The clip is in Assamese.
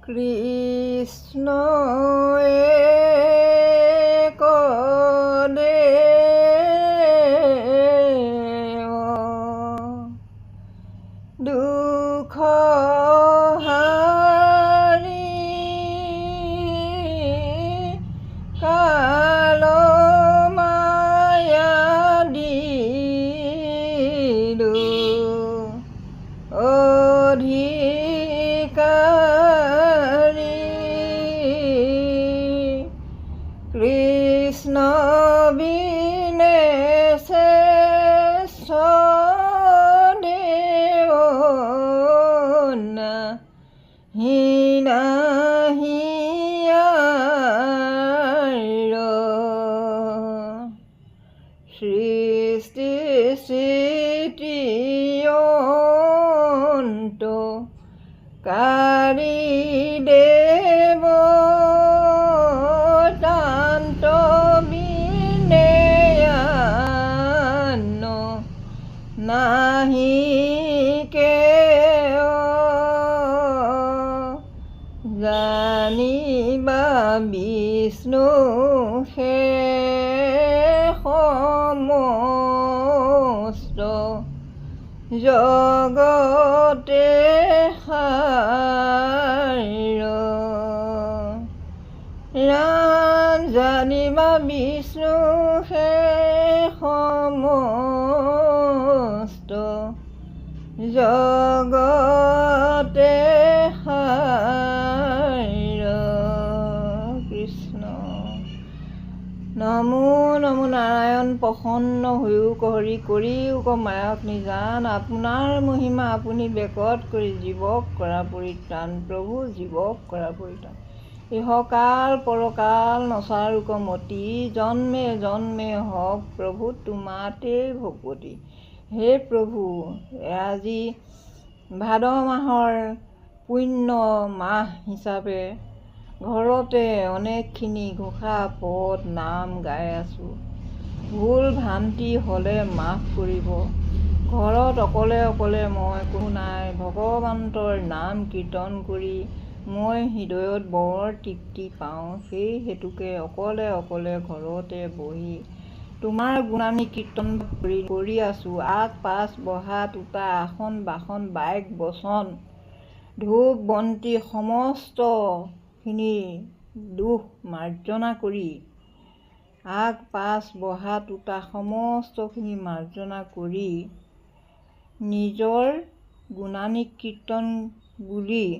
কৃষ্ণয়ে কদেৱ দুখ হাৰি কাল মায়া দিলো অধিকাৰী কৃষ্ণ বিনে শ্ৰেষ্ঠ দেৱ নাহি নাহি আৰ সৃষ্টি স্থিতি কাৰি দেৱ তান্ত বিনে আন নাহি কেও জানিবা বিষ্ণু সমস্ত জগতে জানিবা বিষ্ণু সমস্ত জগতে কৃষ্ণ নমো নমো নাৰায়ণ প্ৰসন্ন হৈও হৰি কৰিও মায়ক নিজান আপোনাৰ মহিমা আপুনি বেকত কৰি জীৱক কৰা পৰিত্ৰাণ প্ৰভু জীৱক কৰা পৰিত্ৰাণ ইহকাল পৰকাল নচাৰুক মতি জন্মে জন্মে হওক প্ৰভু তোমাতে ভকতি হে প্ৰভু আজি ভাদ মাহৰ পুণ্য মাহ হিচাপে ঘৰতে অনেকখিনি ঘোষা পদ নাম গাই আছোঁ ভুল ভ্ৰান্তি হ'লে মাফ কৰিব ঘৰত অকলে অকলে মই কোনো নাই ভগৱন্তৰ নাম কীৰ্তন কৰি মই হৃদয়ত বৰ তৃপ্তি পাওঁ সেই হেতুকে অকলে অকলে ঘৰতে বহি তোমাৰ গুণানী কীৰ্তন কৰি আছোঁ আগ পাছ বহা তোতা আসন বাসন বাইক বচন ধূপ বন্তি সমস্তখিনি দুখ মাৰ্জনা কৰি আগ পাছ বহা তোতা সমস্তখিনি মাৰ্জনা কৰি নিজৰ গুণানী কীৰ্তন বুলি